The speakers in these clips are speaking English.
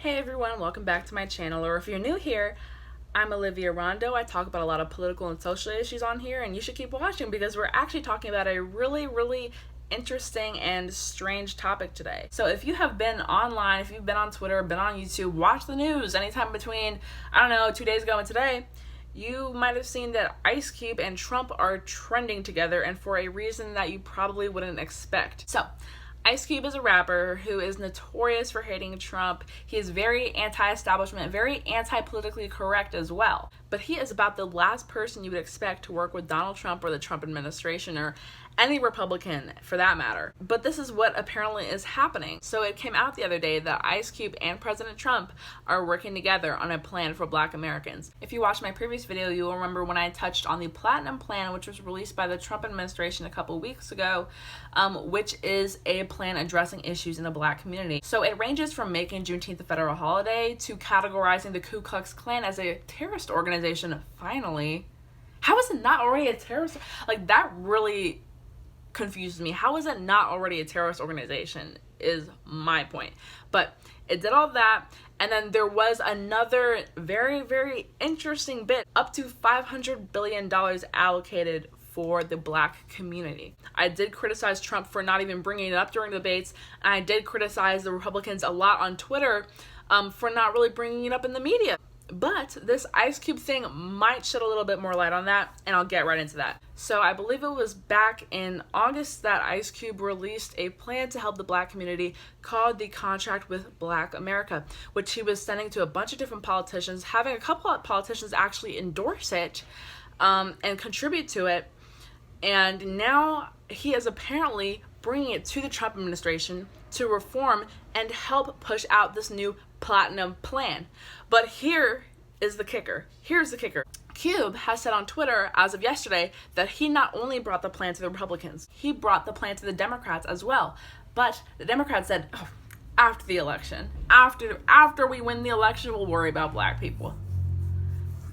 Hey everyone, welcome back to my channel, or if you're new here, I'm Olivia Rondo. I talk about a lot of political and social issues on here, and you should keep watching because we're actually talking about a really interesting and strange topic today. So if you have been online, if you've been on Twitter, been on YouTube, watched the news anytime between, 2 days ago and today, you might have seen that Ice Cube and Trump are trending together, and for a reason that you probably wouldn't expect. So, Ice Cube is a rapper who is notorious for hating Trump. He is very anti-establishment, very anti-politically correct as well. But he is about the last person you would expect to work with Donald Trump or the Trump administration or any Republican for that matter. But this is what apparently is happening. So it came out the other day that Ice Cube and President Trump are working together on a plan for Black Americans. If you watched my previous video, you will remember when I touched on the Platinum Plan, which was released by the Trump administration a couple weeks ago, which is a plan addressing issues in the Black community. So it ranges from making Juneteenth a federal holiday to categorizing the Ku Klux Klan as a terrorist organization. Finally, how is it not already a terrorist? Like, that really confused me. How is it not already a terrorist organization is my point. But it did all that, and then there was another very interesting bit, up to $500 billion allocated for the Black community. I did criticize Trump for not even bringing it up during debates, and I did criticize the Republicans a lot on Twitter for not really bringing it up in the media. But this Ice Cube thing might shed a little bit more light on that, and I'll get right into that. So I believe it was back in August that Ice Cube released a plan to help the Black community called the Contract with Black America, which he was sending to a bunch of different politicians, having a couple of politicians actually endorse it and contribute to it. And now he is apparently bringing it to the Trump administration to reform and help push out this new Platinum Plan. But here is the kicker. Here's the kicker. Cube has said on Twitter as of yesterday that he not only brought the plan to the Republicans, he brought the plan to the Democrats as well. But the Democrats said, after the election, after we win the election, we'll worry about Black people.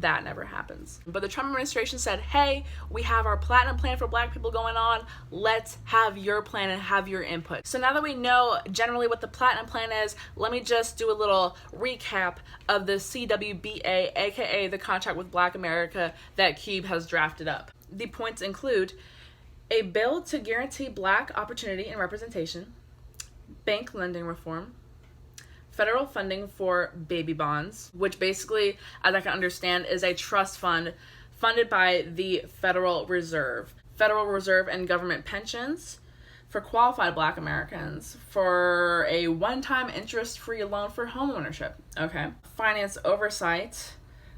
That never happens. But the Trump administration said, hey, we have our Platinum Plan for Black people going on. Let's have your plan and have your input. So now that we know generally what the Platinum Plan is, let me just do a little recap of the CWBA, aka the Contract with Black America, that Cube has drafted up. The points include a bill to guarantee Black opportunity and representation, bank lending reform, federal funding for baby bonds, which basically, as I can understand, is a trust fund funded by the Federal Reserve and government pensions for qualified Black Americans, for a one-time interest-free loan for homeownership. Okay. Finance oversight.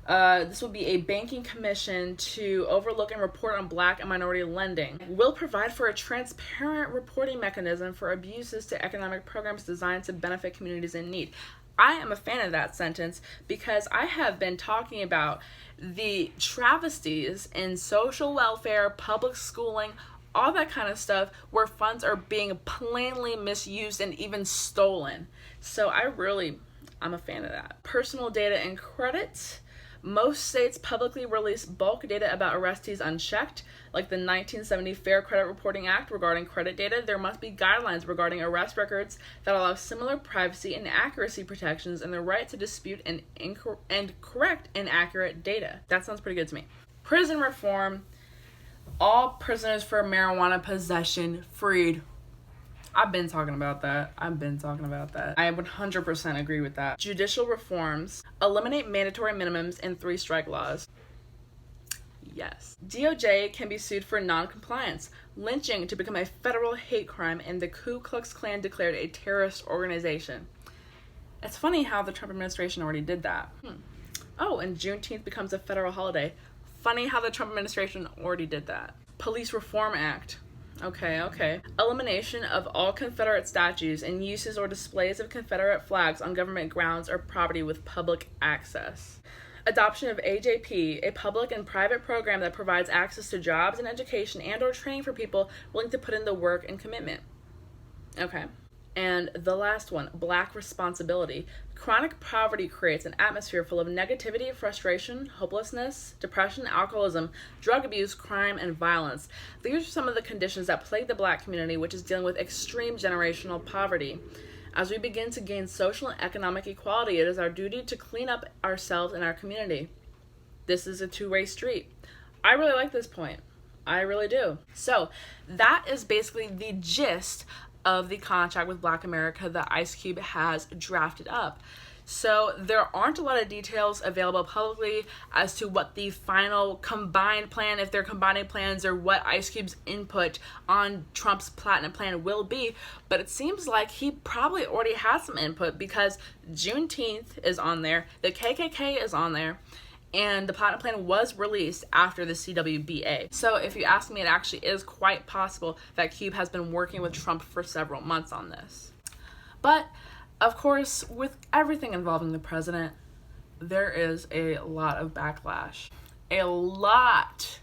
This will be a banking commission to overlook and report on Black and minority lending. Will provide for a transparent reporting mechanism for abuses to economic programs designed to benefit communities in need. I am a fan of that sentence because I have been talking about the travesties in social welfare, public schooling, all that kind of stuff where funds are being plainly misused and even stolen. So I'm a fan of that. Personal data and credit. Most states publicly release bulk data about arrestees unchecked, like the 1970 Fair Credit Reporting Act regarding credit data. There must be guidelines regarding arrest records that allow similar privacy and accuracy protections and the right to dispute and correct inaccurate data. That sounds pretty good to me. Prison reform. All prisoners for marijuana possession freed. I've been talking about that. I 100% agree with that. Judicial reforms. Eliminate mandatory minimums and 3-strike laws. Yes. DOJ can be sued for non-compliance. Lynching to become a federal hate crime, and the Ku Klux Klan declared a terrorist organization. It's funny how the Trump administration already did that. Oh, and Juneteenth becomes a federal holiday. Funny how the Trump administration already did that. Police Reform Act. Okay. Elimination of all Confederate statues and uses or displays of Confederate flags on government grounds or property with public access. Adoption of AJP, a public and private program that provides access to jobs and education and or training for people willing to put in the work and commitment. Okay. And the last one, Black responsibility. Chronic poverty creates an atmosphere full of negativity, frustration, hopelessness, depression, alcoholism, drug abuse, crime, and violence. These are some of the conditions that plague the Black community, which is dealing with extreme generational poverty. As we begin to gain social and economic equality, it is our duty to clean up ourselves and our community. This is a two-way street. I really like this point. I really do. So that is basically the gist of the contract with Black America that Ice Cube has drafted up. So there aren't a lot of details available publicly as to what the final combined plan, if they're combining plans, or what Ice Cube's input on Trump's platinum plan will be. But it seems like he probably already has some input, because Juneteenth is on there, the KKK is on there, and the platinum plan was released after the CWBA. So if you ask me, it actually is quite possible that Cube has been working with Trump for several months on this. But of course, with everything involving the president, there is a lot of backlash. A lot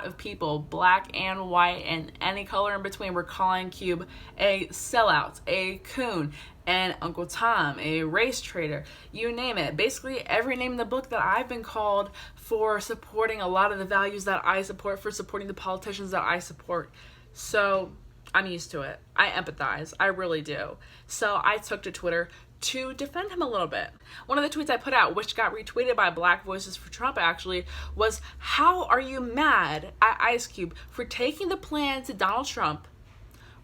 of people, black and white and any color in between, were calling Cube a sellout, a coon, and Uncle Tom, a race traitor, you name it. Basically, every name in the book that I've been called for supporting a lot of the values that I support, for supporting the politicians that I support. So I'm used to it. I empathize. I really do. So I took to Twitter to defend him a little bit. One of the tweets I put out, which got retweeted by Black Voices for Trump actually, was, how are you mad at Ice Cube for taking the plan to Donald Trump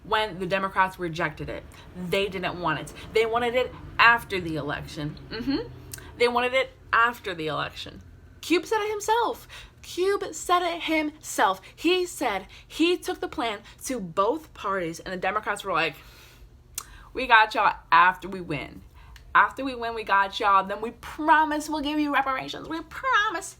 when the Democrats rejected it? They didn't want it. They wanted it after the election. They wanted it after the election. Cube said it himself. Cube said it himself. He said he took the plan to both parties, and the Democrats were like, we got y'all after we win. After we win, we got y'all. Then we promise we'll give you reparations. We promise.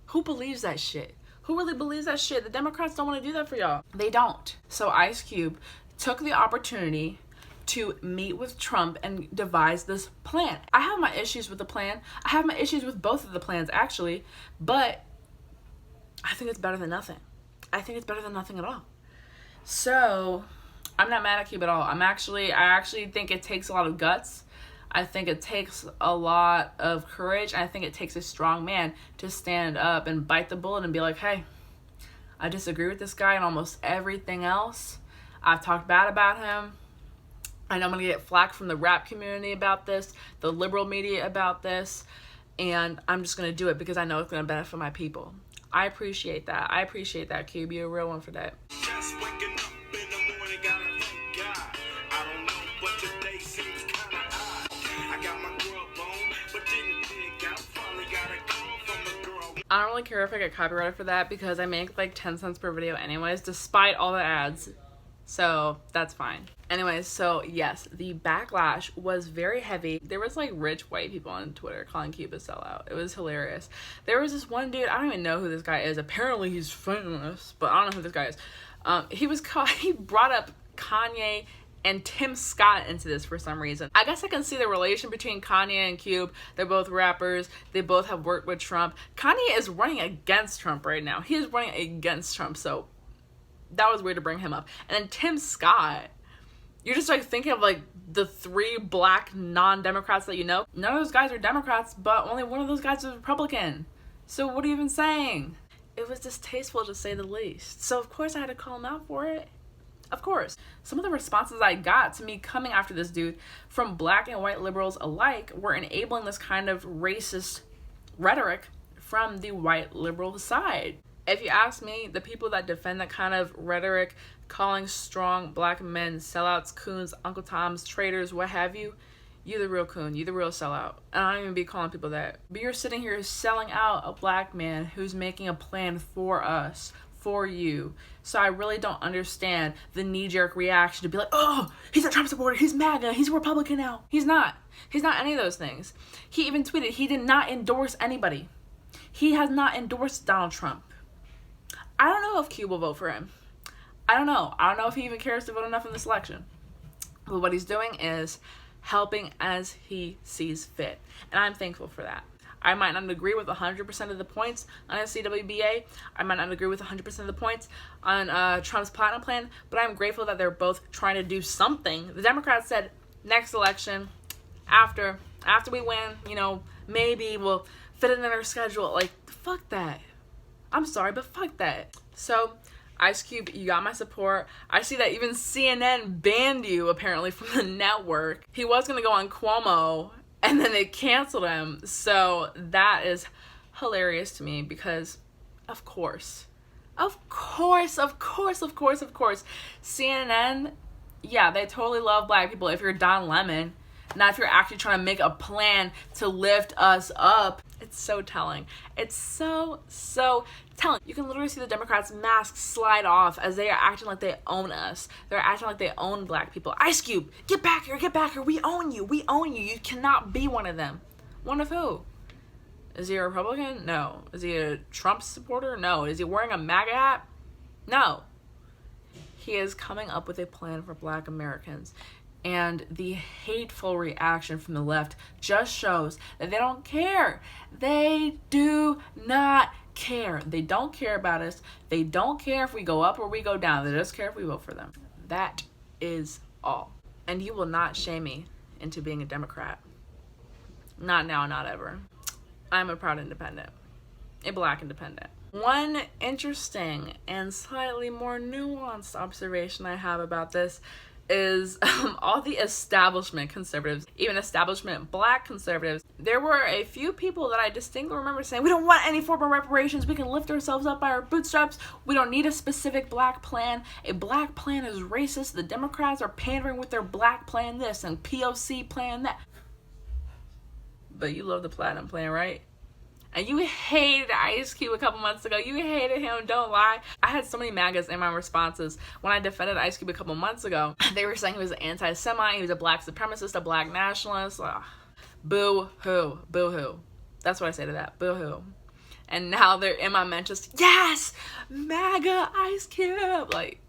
Who believes that shit? Who really believes that shit? The Democrats don't want to do that for y'all. They don't. So Ice Cube took the opportunity to meet with Trump and devise this plan. I have my issues with the plan. I have my issues with both of the plans, actually. But I think it's better than nothing. I think it's better than nothing at all. So I'm not mad at Cube at all. I actually think it takes a lot of guts. I think it takes a lot of courage. I think it takes a strong man to stand up and bite the bullet and be like, hey, I disagree with this guy and almost everything else. I've talked bad about him. I know I'm going to get flack from the rap community about this, the liberal media about this, and I'm just going to do it because I know it's going to benefit my people. I appreciate that. I appreciate that, Cube. You're a real one for that. Just waking up in the morning, gotta thank God. I don't know, but today seems kinda odd. I got my grub on, but didn't dig out. Finally got a call from the girl. I don't really care if I get copyrighted for that because I make like 10 cents per video anyways, despite all the ads. So that's fine. Anyways, so yes, the backlash was very heavy. There was like rich white people on Twitter calling Cube a sellout. It was hilarious. There was this one dude, I don't even know who this guy is. Apparently he's famous, but I don't know who this guy is. He brought up Kanye and Tim Scott into this for some reason. I guess I can see the relation between Kanye and Cube. They're both rappers. They both have worked with Trump. Kanye is running against Trump right now. He is running against Trump, so that was weird to bring him up. And then Tim Scott, you're just like thinking of like the 3 black non-Democrats that you know. None of those guys are Democrats, but only one of those guys is Republican. So what are you even saying? It was distasteful to say the least. So of course I had to call him out for it. Of course. Some of the responses I got to me coming after this dude from black and white liberals alike were enabling this kind of racist rhetoric from the white liberal side. If you ask me, the people that defend that kind of rhetoric, calling strong black men sellouts, coons, Uncle Toms, traitors, what have you, you're the real coon, you're the real sellout. And I don't even be calling people that. But you're sitting here selling out a black man who's making a plan for us, for you. So I really don't understand the knee-jerk reaction to be like, oh, he's a Trump supporter, he's MAGA, he's a Republican now. He's not. He's not any of those things. He even tweeted he did not endorse anybody. He has not endorsed Donald Trump. I don't know if Cube will vote for him. I don't know. I don't know if he even cares to vote enough in this election. But what he's doing is helping as he sees fit. And I'm thankful for that. I might not agree with 100% of the points on his CWBA. I might not agree with 100% of the points on Trump's platinum plan. But I'm grateful that they're both trying to do something. The Democrats said next election, after we win, maybe we'll fit it in our schedule. Like, fuck that. I'm sorry, but fuck that. So Ice Cube, you got my support. I see that even CNN banned you, apparently, from the network. He was going to go on Cuomo, and then they canceled him. So that is hilarious to me because, of course, CNN, yeah, they totally love black people if you're Don Lemon. Not if you're actually trying to make a plan to lift us up. It's so telling. It's so telling. You can literally see the Democrats' masks slide off as they are acting like they own us. They're acting like they own black people. Ice Cube, get back here, we own you, You cannot be one of them. One of who? Is he a Republican? No. Is he a Trump supporter? No. Is he wearing a MAGA hat? No. He is coming up with a plan for black Americans. And the hateful reaction from the left just shows that they don't care. They do not care. They don't care about us. They don't care if we go up or we go down. They just care if we vote for them. That is all. And you will not shame me into being a Democrat. Not now, not ever. I'm a proud independent. A black independent. One interesting and slightly more nuanced observation I have about this is all the establishment conservatives, even establishment black conservatives. There were a few people that I distinctly remember saying, we don't want any form of reparations. We can lift ourselves up by our bootstraps. We don't need a specific black plan. A black plan is racist. The Democrats are pandering with their black plan this and POC plan that. But you love the platinum plan, right? And you hated Ice Cube a couple months ago. You hated him, don't lie. I had so many MAGAs in my responses when I defended Ice Cube a couple months ago. They were saying he was an anti-Semite, he was a black supremacist, a black nationalist. Ugh. Boo-hoo. Boo-hoo. That's what I say to that. Boo-hoo. And now they're in my mentions. Yes! MAGA Ice Cube! Like,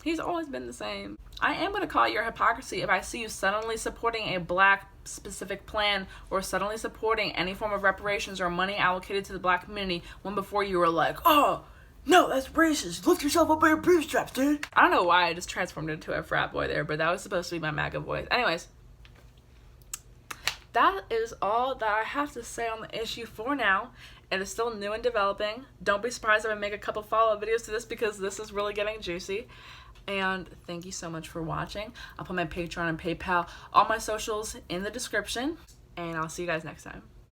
he's always been the same. I am going to call your hypocrisy if I see you suddenly supporting a black specific plan or suddenly supporting any form of reparations or money allocated to the black community when before you were like, oh, no, that's racist. Lift yourself up by your bootstraps, dude. I don't know why I just transformed into a frat boy there, but that was supposed to be my MAGA voice. Anyways, that is all that I have to say on the issue for now. It is still new and developing. Don't be surprised if I make a couple follow-up videos to this because this is really getting juicy. And thank you so much for watching. I'll put my Patreon and PayPal, all my socials in the description. And I'll see you guys next time.